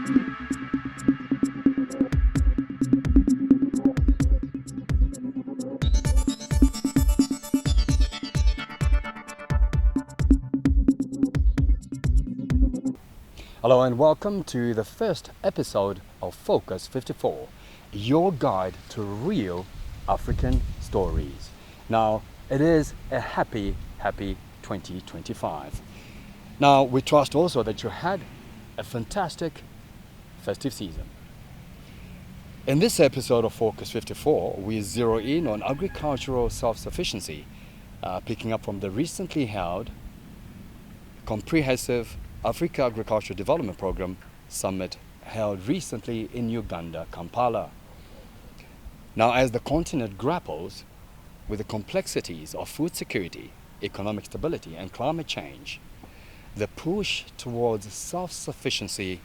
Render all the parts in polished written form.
Hello and welcome to the first episode of Focus 54, your guide to real African stories. Now, it is a happy 2025. Now, we trust also that you had a fantastic festive season. In this episode of Focus 54, we zero in on agricultural self-sufficiency, picking up from the recently held comprehensive Africa Agricultural Development Program Summit held recently in Uganda, Kampala. Now, as the continent grapples with the complexities of food security, economic stability, and climate change, the push towards self-sufficiency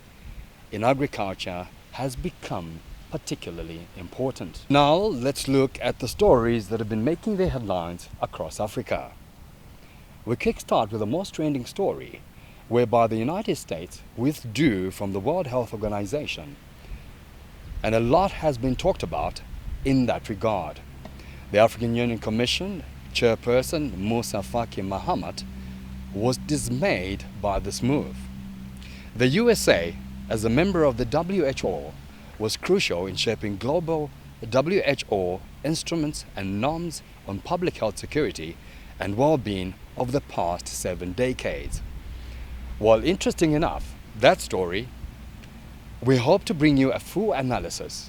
in agriculture has become particularly important. Now, let's look at the stories that have been making the headlines across Africa. We kickstart with the most trending story, whereby the United States withdrew from the World Health Organization. And a lot has been talked about in that regard. The African Union Commission chairperson Musa Faki Mahamat was dismayed by this move. The USA, as a member of the WHO, was crucial in shaping global WHO instruments and norms on public health security and well-being of the past 7 decades. While interesting enough, that story, we hope to bring you a full analysis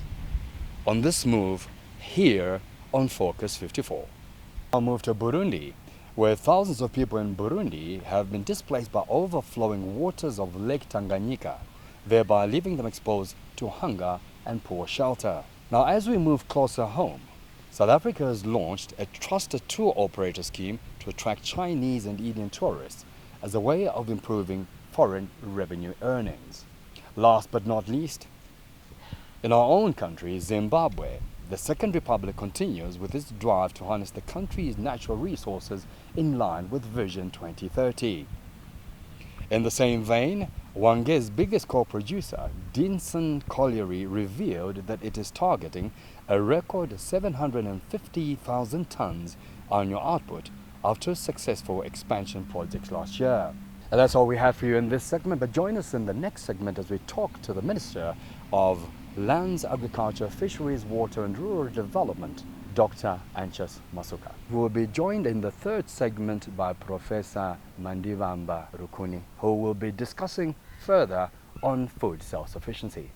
on this move here on Focus 54. I'll move to Burundi, where thousands of people in Burundi have been displaced by overflowing waters of Lake Tanganyika, thereby leaving them exposed to hunger and poor shelter. Now, as we move closer home, South Africa has launched a trusted tour operator scheme to attract Chinese and Indian tourists as a way of improving foreign revenue earnings. Last but not least, in our own country, Zimbabwe, the Second Republic continues with its drive to harness the country's natural resources in line with Vision 2030. In the same vein, Wange's biggest coal producer, Dinson Colliery, revealed that it is targeting a record 750,000 tons annual output after successful expansion projects last year. And that's all we have for you in this segment, but join us in the next segment as we talk to the Minister of Lands, Agriculture, Fisheries, Water and Rural Development, Dr Anxious Masuka. We will be joined in the third segment by Professor Mandi Rukuni, who will be discussing further on food self-sufficiency.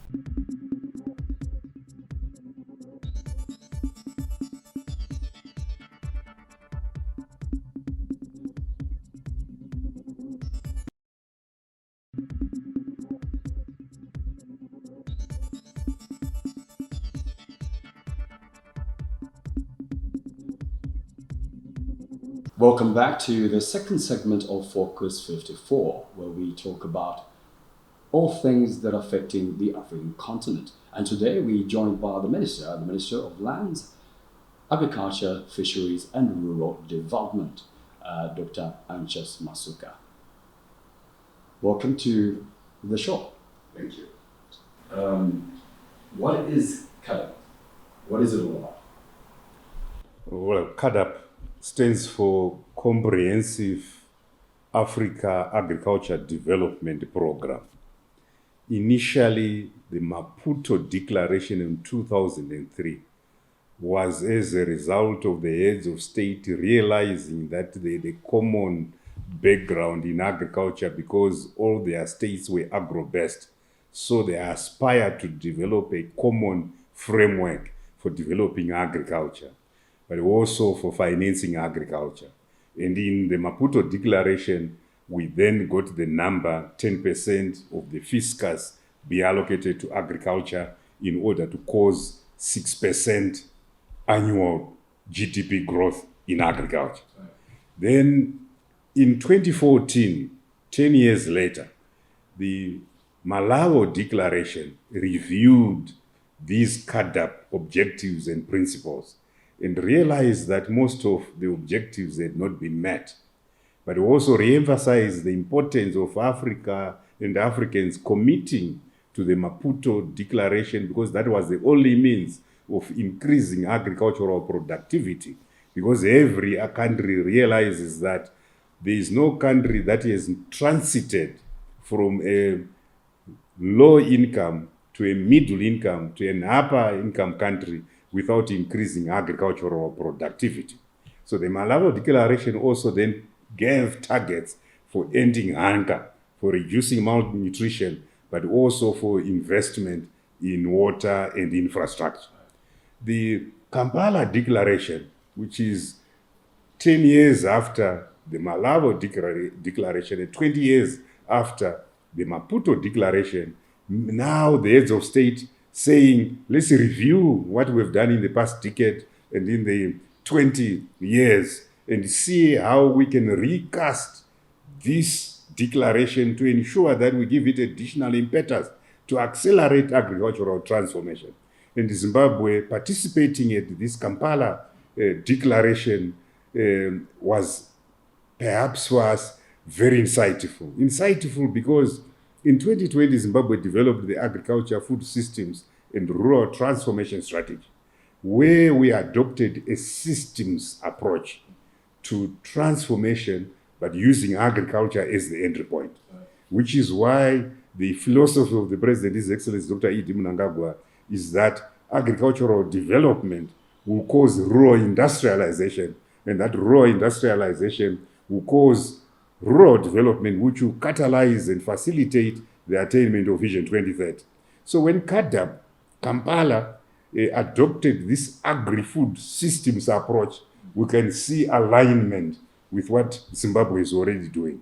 Welcome back to the second segment of Focus 54, where we talk about all things that are affecting the African continent. And today we're joined by the Minister of Lands, Agriculture, Fisheries and Rural Development, Dr Anxious Masuka. Welcome to the show. Thank you. What is CAADP? What is it all about? Well, CAADP stands for Comprehensive Africa Agriculture Development Program. Initially, the Maputo Declaration in 2003 was as a result of the heads of state realizing that they had a common background in agriculture because all their states were agro-based. So they aspired to develop a common framework for developing agriculture, but also for financing agriculture. And in the Maputo Declaration, we then got the number 10% of the fiscus be allocated to agriculture in order to cause 6% annual GDP growth in agriculture. Right. Then in 2014, 10 years later, the Malabo Declaration reviewed these CAADP objectives and principles and realized that most of the objectives had not been met. But also re-emphasized the importance of Africa and Africans committing to the Maputo Declaration, because that was the only means of increasing agricultural productivity, because every country realizes that there is no country that has transited from a low income to a middle income to an upper income country without increasing agricultural productivity. So the Malabo Declaration also then gave targets for ending hunger, for reducing malnutrition, but also for investment in water and infrastructure. The Kampala Declaration, which is 10 years after the Malabo Declaration and 20 years after the Maputo Declaration, now the heads of state saying, let's review what we've done in the past decade and in the 20 years and see how we can recast this declaration to ensure that we give it additional impetus to accelerate agricultural transformation. And Zimbabwe participating at this Kampala declaration was perhaps for us very insightful. Insightful because in 2020, Zimbabwe developed the Agriculture, Food Systems and Rural Transformation Strategy, where we adopted a systems approach to transformation, but using agriculture as the entry point, which is why the philosophy of the President, His Excellency Dr. E.D. Mnangagwa, is that agricultural development will cause rural industrialization, and that rural industrialization will cause rural development, which will catalyze and facilitate the attainment of Vision 2030. So when CAADP, Kampala, adopted this agri-food systems approach, we can see alignment with what Zimbabwe is already doing.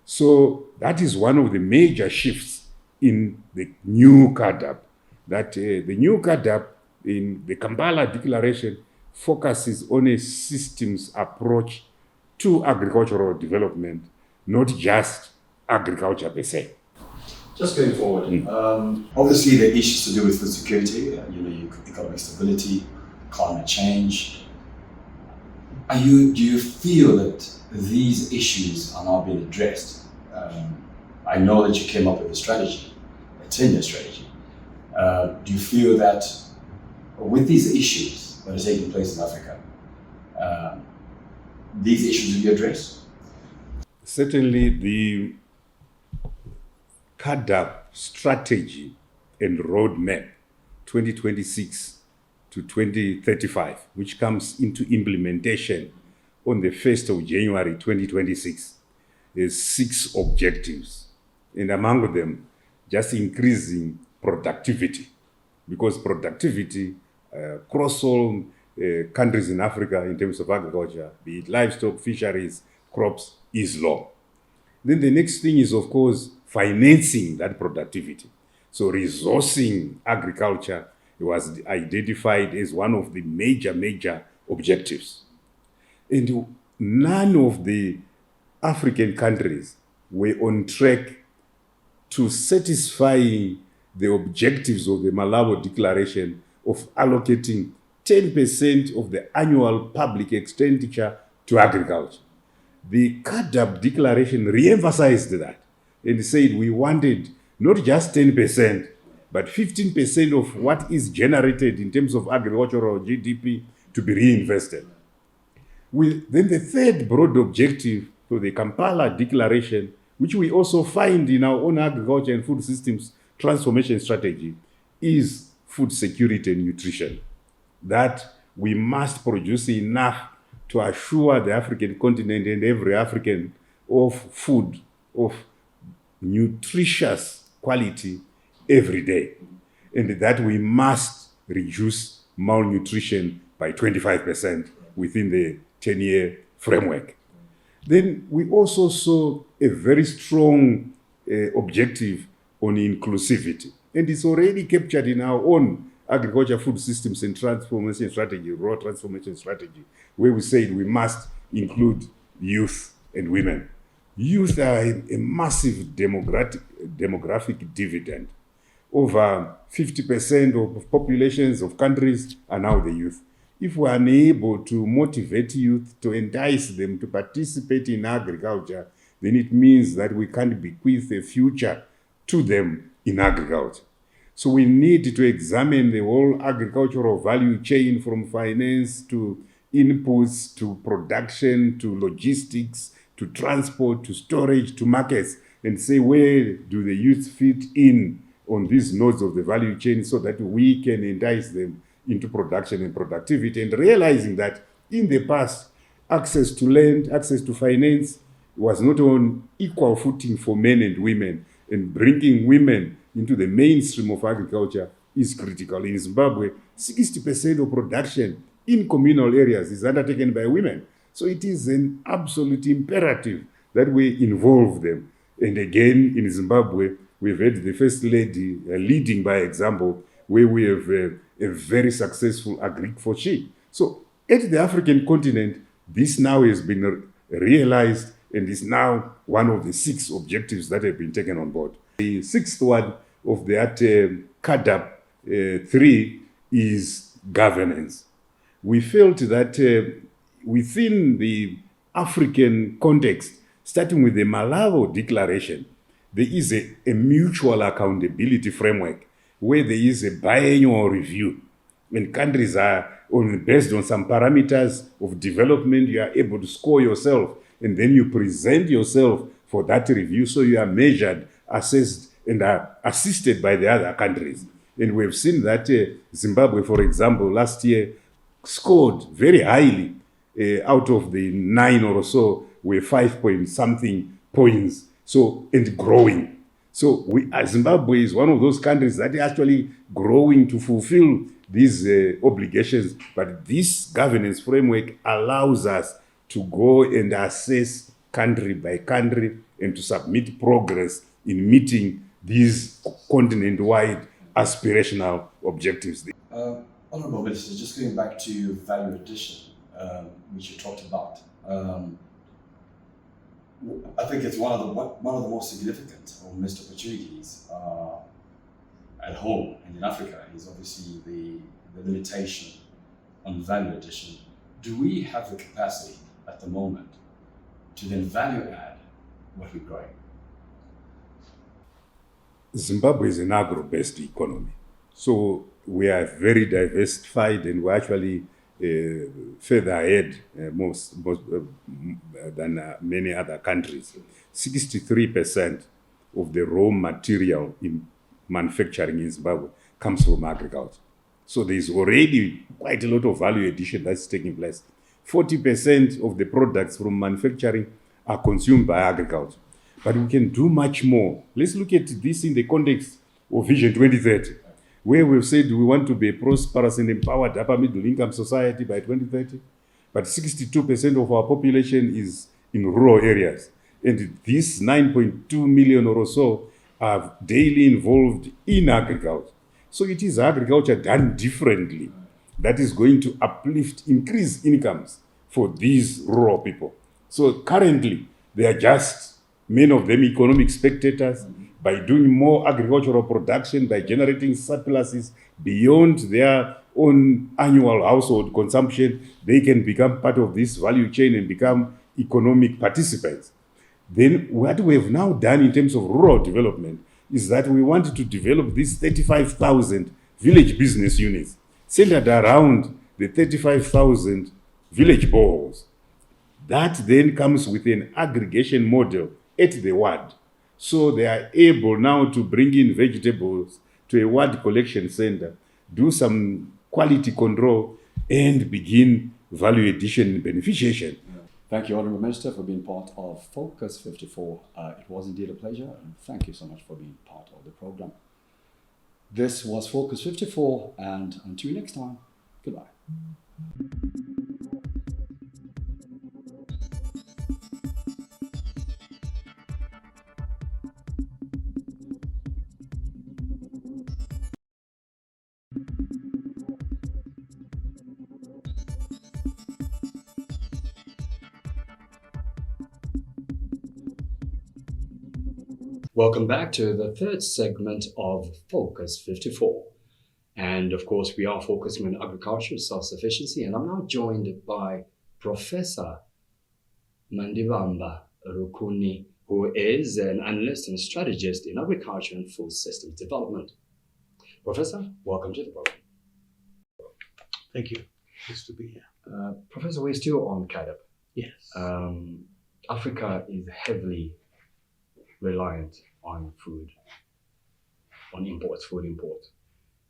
So that is one of the major shifts in the new CAADP, that the new CAADP in the Kampala Declaration focuses on a systems approach to agricultural development, not just agriculture per se. Just going forward, obviously the issues to do with food security, economic stability, climate change. Do you feel that these issues are now being addressed? I know that you came up with a strategy, a 10-year strategy. Do you feel that with these issues that are taking place in Africa, these issues will be addressed? Certainly, the CAADP strategy and roadmap 2026 to 2035, which comes into implementation on the 1st of January 2026, is 6 objectives. And among them, just increasing productivity, because productivity across all countries in Africa in terms of agriculture, be it livestock, fisheries, crops, is low. Then the next thing is, of course, financing that productivity. So resourcing agriculture was identified as one of the major objectives. And none of the African countries were on track to satisfy the objectives of the Malabo Declaration of allocating 10% of the annual public expenditure to agriculture. The CAADP Declaration re-emphasized that and said we wanted not just 10%, but 15% of what is generated in terms of agricultural GDP to be reinvested. Then the third broad objective for the Kampala Declaration, which we also find in our own agriculture and food systems transformation strategy, is food security and nutrition. That we must produce enough to assure the African continent and every African of food of nutritious quality every day. And that we must reduce malnutrition by 25% within the 10-year framework. Then we also saw a very strong objective on inclusivity. And it's already captured in our own agriculture, food systems and transformation strategy, rural transformation strategy, where we said we must include youth and women. Youth are a massive demographic dividend. Over 50% of populations of countries are now the youth. If we are unable to motivate youth, to entice them to participate in agriculture, then it means that we can't bequeath a future to them in agriculture. So we need to examine the whole agricultural value chain from finance to inputs to production to logistics to transport to storage to markets, and say where do the youth fit in on these nodes of the value chain so that we can entice them into production and productivity, and realizing that in the past, access to land, access to finance was not on equal footing for men and women, and bringing women into the mainstream of agriculture is critical. In Zimbabwe, 60% of production in communal areas is undertaken by women. So it is an absolute imperative that we involve them. And again, in Zimbabwe, we've had the First Lady leading by example, where we have a very successful agric for she. So at the African continent, this now has been realized and is now one of the 6 objectives that have been taken on board. The 6th one of that CAADP 3 is governance. We felt that within the African context, starting with the Malabo Declaration, there is a mutual accountability framework where there is a biannual review. When countries are based on some parameters of development, you are able to score yourself, and then you present yourself for that review, so you are measured, assessed, and are assisted by the other countries. And we've seen that Zimbabwe, for example, last year scored very highly. Out of the 9 or so, were 5 point something points, so, and growing. So Zimbabwe is one of those countries that are actually growing to fulfill these obligations. But this governance framework allows us to go and assess country by country and to submit progress in meeting these continent-wide aspirational objectives. Honourable Minister, just going back to value addition, which you talked about. I think it's one of the most significant or missed opportunities at home and in Africa is obviously the limitation on value addition. Do we have the capacity at the moment to then value add what we're growing? Zimbabwe is an agro-based economy, so we are very diversified, and we're actually further ahead than many other countries. 63% of the raw material in manufacturing in Zimbabwe comes from agriculture. So there's already quite a lot of value addition that's taking place. 40% of the products from manufacturing are consumed by agriculture. But we can do much more. Let's look at this in the context of Vision 2030, where we've said we want to be a prosperous and empowered upper middle income society by 2030. But 62% of our population is in rural areas. And these 9.2 million or so are daily involved in agriculture. So it is agriculture done differently that is going to uplift, increase incomes for these rural people. So currently, they are just, many of them, economic spectators. By doing more agricultural production, by generating surpluses beyond their own annual household consumption, they can become part of this value chain and become economic participants. Then what we have now done in terms of rural development is that we wanted to develop these 35,000 village business units centered around the 35,000 village boreholes. That then comes with an aggregation model at the ward. So they are able now to bring in vegetables to a ward collection center, do some quality control, and begin value addition and beneficiation. Thank you, Honourable Minister, for being part of Focus 54. It was indeed a pleasure, and thank you so much for being part of the program. This was Focus 54, and until next time, goodbye. Welcome back to the third segment of Focus 54. And of course, we are focusing on agriculture self-sufficiency. And I'm now joined by Professor Mandi Rukuni, who is an analyst and strategist in agriculture and food systems development. Professor, welcome to the program. Thank you. Nice to be here. Professor, we're still on CAADP. Yes. Africa is heavily reliant on food imports.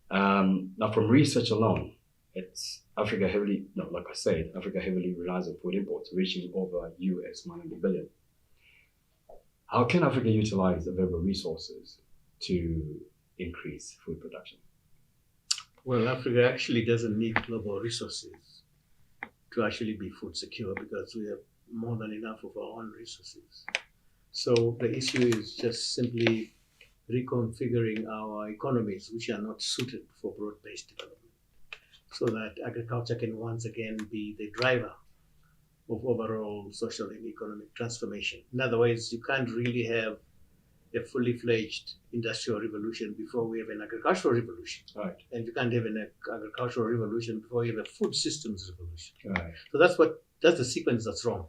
Now, from research alone, Africa heavily relies on food imports, reaching over US $100 billion. How can Africa utilize available resources to increase food production? Well, Africa actually doesn't need global resources to actually be food secure because we have more than enough of our own resources. So the issue is just simply reconfiguring our economies, which are not suited for broad-based development, so that agriculture can once again be the driver of overall social and economic transformation. In other words, you can't really have a fully fledged industrial revolution before we have an agricultural revolution. Right. And you can't have an agricultural revolution before you have a food systems revolution. Right. So that's the sequence that's wrong.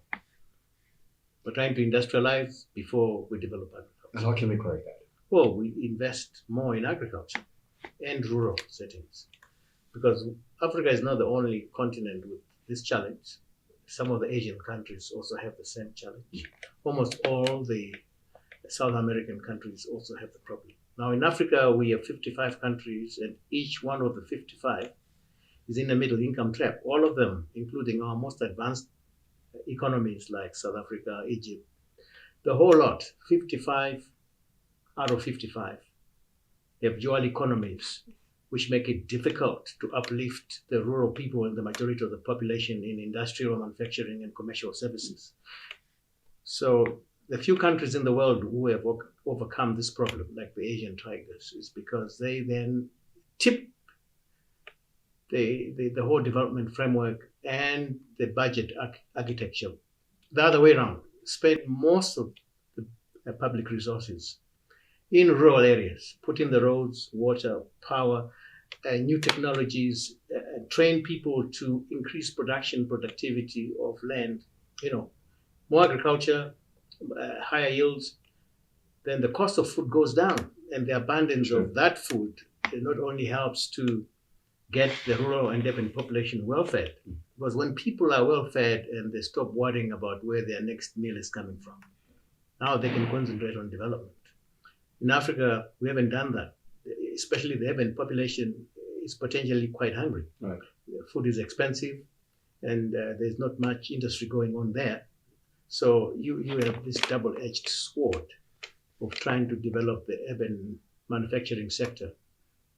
We're trying to industrialize before we develop agriculture. And how can we correct that? Well, we invest more in agriculture and rural settings, because Africa is not the only continent with this challenge. Some of the Asian countries also have the same challenge. Almost all the South American countries also have the problem. Now in Africa, we have 55 countries, and each one of the 55 is in the middle income trap. All of them, including our most advanced economies like South Africa, Egypt, the whole lot, 55 out of 55 have dual economies, which make it difficult to uplift the rural people and the majority of the population in industrial, manufacturing, and commercial services. So the few countries in the world who have overcome this problem, like the Asian tigers, is because they then tip the whole development framework and the budget architecture the other way around, spend most of the public resources in rural areas, put in the roads, water, power, new technologies, train people to increase productivity of land, more agriculture, higher yields, then the cost of food goes down, and the abundance of that food not only helps to get the rural and urban population well-fed, because when people are well-fed and they stop worrying about where their next meal is coming from, now they can concentrate on development. In Africa, we haven't done that, especially the urban population is potentially quite hungry. Right. Food is expensive, and there's not much industry going on there. So you have this double-edged sword of trying to develop the urban manufacturing sector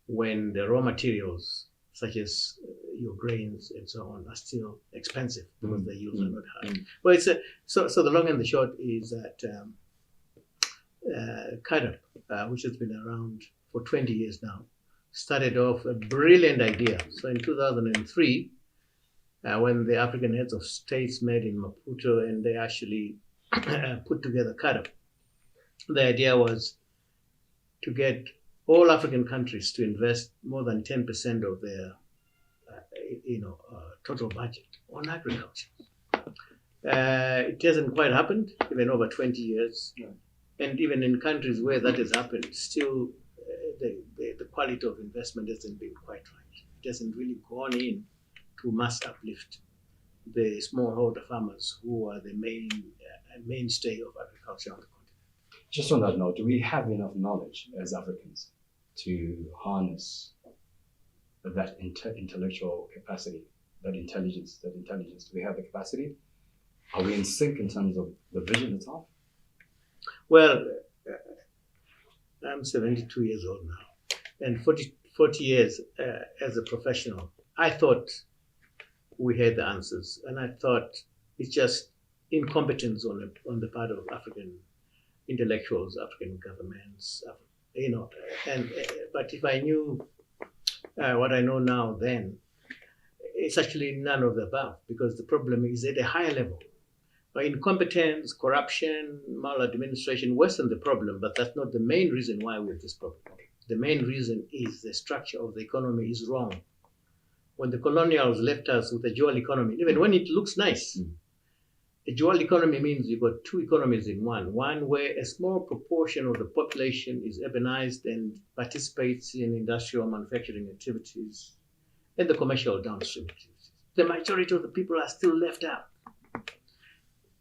when the raw materials, such as your grains and so on, are still expensive because the yields are not high. Well, so the long and the short is that CAADP, which has been around for 20 years now, started off a brilliant idea. So in 2003, when the African heads of states met in Maputo and they actually put together CAADP, the idea was to get all African countries to invest more than 10% of their total budget on agriculture. It hasn't quite happened, even over 20 years. Yeah. And even in countries where that has happened, still the quality of investment hasn't been quite right. It hasn't really gone in to mass uplift the smallholder farmers who are the mainstay of agriculture on the continent. Just on that note, do we have enough knowledge as Africans to harness that intellectual capacity, that intelligence? Do we have the capacity? Are we in sync in terms of the vision itself? Well, I'm 72 years old now, and 40 years as a professional, I thought we had the answers, and I thought it's just incompetence on the part of African intellectuals, African governments, but if I knew what I know now then, it's actually none of the above, because the problem is at a higher level. Incompetence, corruption, maladministration worsen the problem, but that's not the main reason why we have this problem. The main reason is the structure of the economy is wrong. When the colonials left us with a dual economy, even when it looks nice, A dual economy means you've got two economies in one. One where a small proportion of the population is urbanized and participates in industrial manufacturing activities and the commercial downstream activities. The majority of the people are still left out.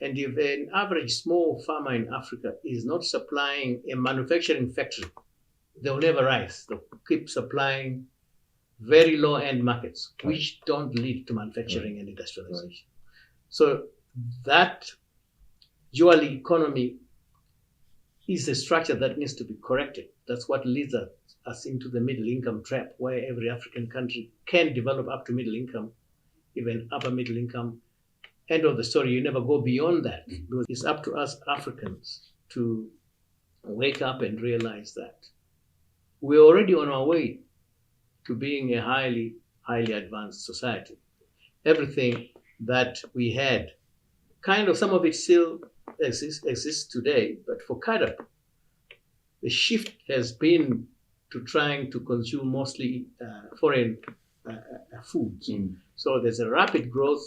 And if an average small farmer in Africa is not supplying a manufacturing factory, they'll never rise. They'll keep supplying very low-end markets, which don't lead to manufacturing and industrialization. So that dual economy is a structure that needs to be corrected. That's what leads us into the middle income trap, where every African country can develop up to middle income, even upper middle income. End of the story, you never go beyond that. Because it's up to us Africans to wake up and realize that we're already on our way to being a highly, highly advanced society. Everything that we had, kind of some of it still exists today, but for CAADP, the shift has been to trying to consume mostly foreign foods. So there's a rapid growth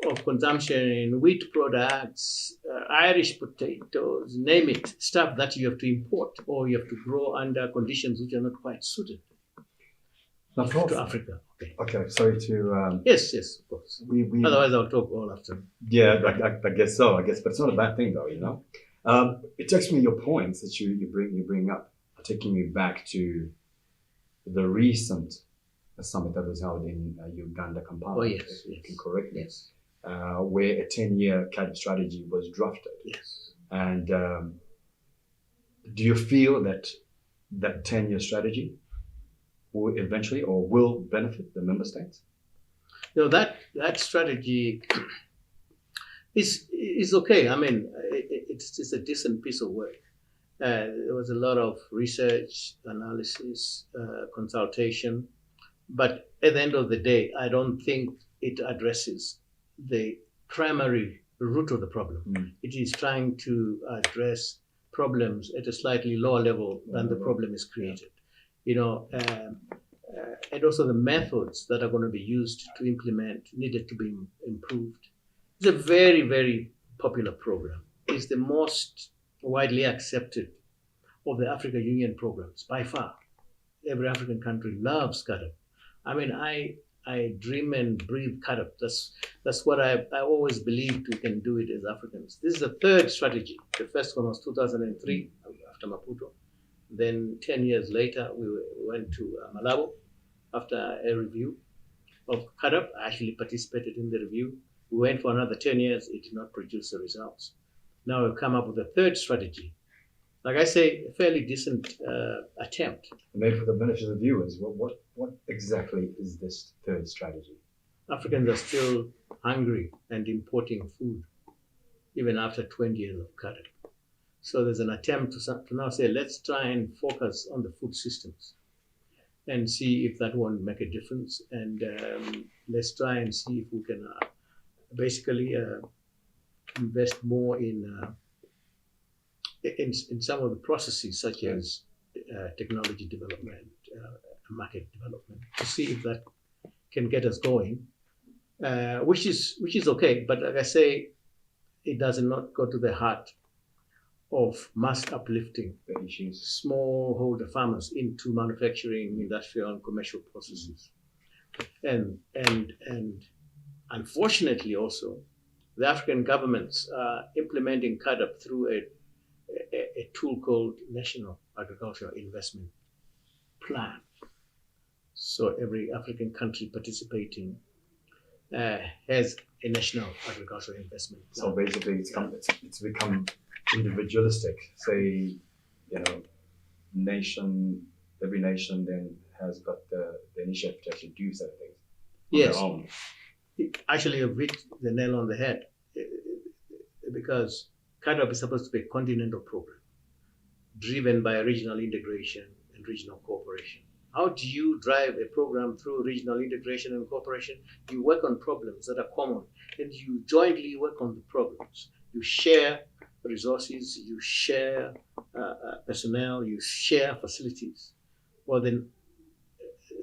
of consumption in wheat products, Irish potatoes, name it, stuff that you have to import or you have to grow under conditions which are not quite suited to Africa. Okay, sorry to... Yes, of course. We Otherwise, I'll talk all afternoon. Yeah, I guess so. But it's not a bad thing, though, you know. It takes me your points that you bring up, taking me back to the recent summit that was held in Uganda, Kampala. Oh, yes. If you can correct me. Yes. Where a 10-year CAADP strategy was drafted. Yes. And do you feel that 10-year strategy will eventually or will benefit the member states? You know, that strategy is okay. I mean, it's a decent piece of work. There was a lot of research, analysis, consultation, but at the end of the day, I don't think it addresses the primary root of the problem. It is trying to address problems at a slightly lower level than the problem is created. You know, and also the methods that are going to be used to implement needed to be improved. It's a very, very popular program. It's the most widely accepted of the African Union programs by far. Every African country loves CAADP. I mean, I dream and breathe CAADP. That's what I always believed we can do it as Africans. This is the third strategy. The first one was 2003 after Maputo. Then 10 years later, we went to Malabo after a review of CAADP. I actually participated in the review. We went for another 10 years. It did not produce the results. Now we've come up with a third strategy. Like I say, a fairly decent attempt. Maybe for the benefit of the viewers, what exactly is this third strategy? Africans are still hungry and importing food, even after 20 years of CAADP. So there's an attempt to now say, let's try and focus on the food systems and see if that won't make a difference. And let's try and see if we can basically invest more in some of the processes, such as technology development, market development, to see if that can get us going, which is okay. But like I say, it does not go to the heart of mass uplifting the issues, smallholder farmers into manufacturing, industrial, and commercial processes, and unfortunately also, the African governments are implementing CAADP through a tool called National Agricultural Investment Plan. So every African country participating has a National Agricultural Investment Plan. So basically, it's become individualistic. Say, every nation then has got the initiative to actually do certain things on Yes. their own. Actually, you've hit the nail on the head, because CAADP is supposed to be a continental program driven by regional integration and regional cooperation. How do you drive a program through regional integration and cooperation? You work on problems that are common and you jointly work on the problems. You share resources, you share personnel, you share facilities. Well, then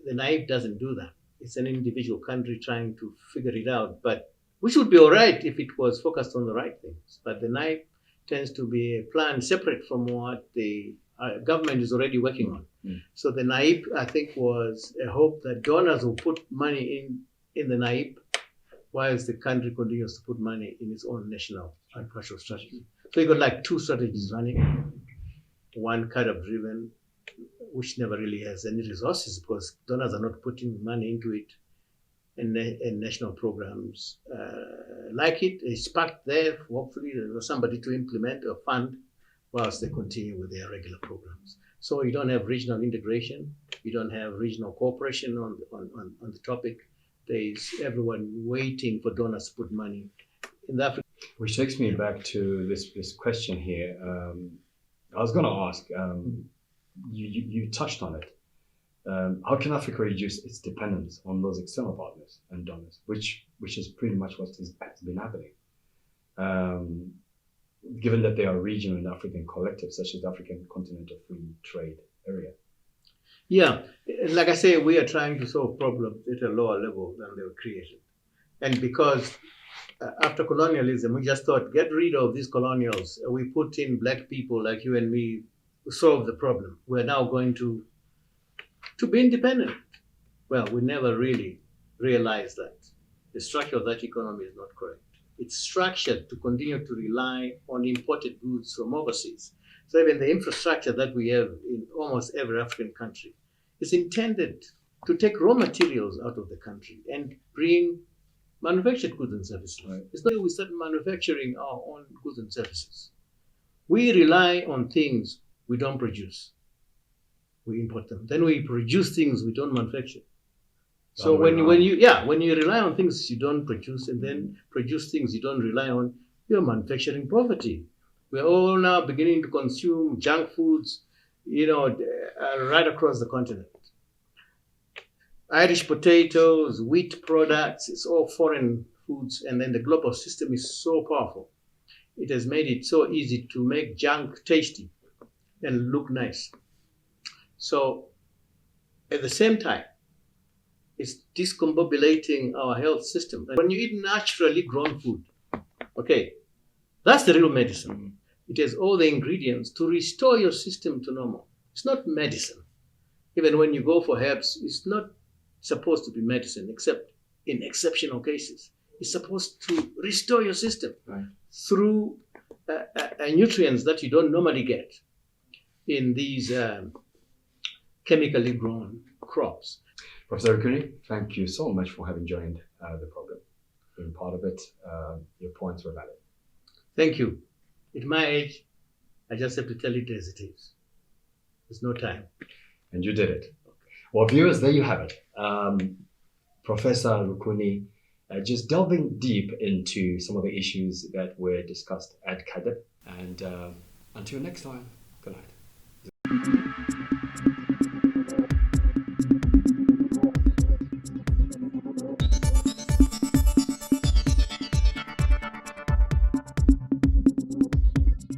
the NAIP doesn't do that. It's an individual country trying to figure it out, but which would be all right if it was focused on the right things. But the NAIP tends to be a plan separate from what the government is already working on. So the NAIP, I think, was a hope that donors will put money in the NAIP whilst the country continues to put money in its own national agricultural strategy. So you got like two strategies running, one kind of driven, which never really has any resources because donors are not putting money into it, and national programs like it. It's parked there. Hopefully, there's somebody to implement or fund whilst they continue with their regular programs. So you don't have regional integration. You don't have regional cooperation on the topic. There is everyone waiting for donors to put money in the Africa. Which takes me back to this question here. I was going to ask, you touched on it. How can Africa reduce its dependence on those external partners and donors, which is pretty much what has been happening? Given that there are regional and African collectives, such as the African Continental Free Trade Area. Yeah, like I say, we are trying to solve problems at a lower level than they were created. And because after colonialism, we just thought, get rid of these colonials. We put in black people like you and me to solve the problem. We're now going to be independent. Well, we never really realized that the structure of that economy is not correct. It's structured to continue to rely on imported goods from overseas. So even the infrastructure that we have in almost every African country is intended to take raw materials out of the country and bring manufactured goods and services. Right. It's not that we start manufacturing our own goods and services. We rely on things we don't produce. We import them. Then we produce things we don't manufacture. So when you rely on things you don't produce and then produce things you don't rely on, you're manufacturing poverty. We're all now beginning to consume junk foods, right across the continent. Irish potatoes, wheat products, it's all foreign foods. And then the global system is so powerful. It has made it so easy to make junk tasty and look nice. So at the same time, it's discombobulating our health system. When you eat naturally grown food, okay, that's the real medicine. It has all the ingredients to restore your system to normal. It's not medicine. Even when you go for herbs, it's not supposed to be medicine, except in exceptional cases. It's supposed to restore your system through nutrients that you don't normally get in these chemically grown crops. Professor Rukuni, thank you so much for having joined the program. Being part of it, your points were valid. Thank you. At my age, I just have to tell it as it is. There's no time. And you did it. Well, viewers, there you have it. Professor Rukuni just delving deep into some of the issues that were discussed at CAADP. And until next time, good night.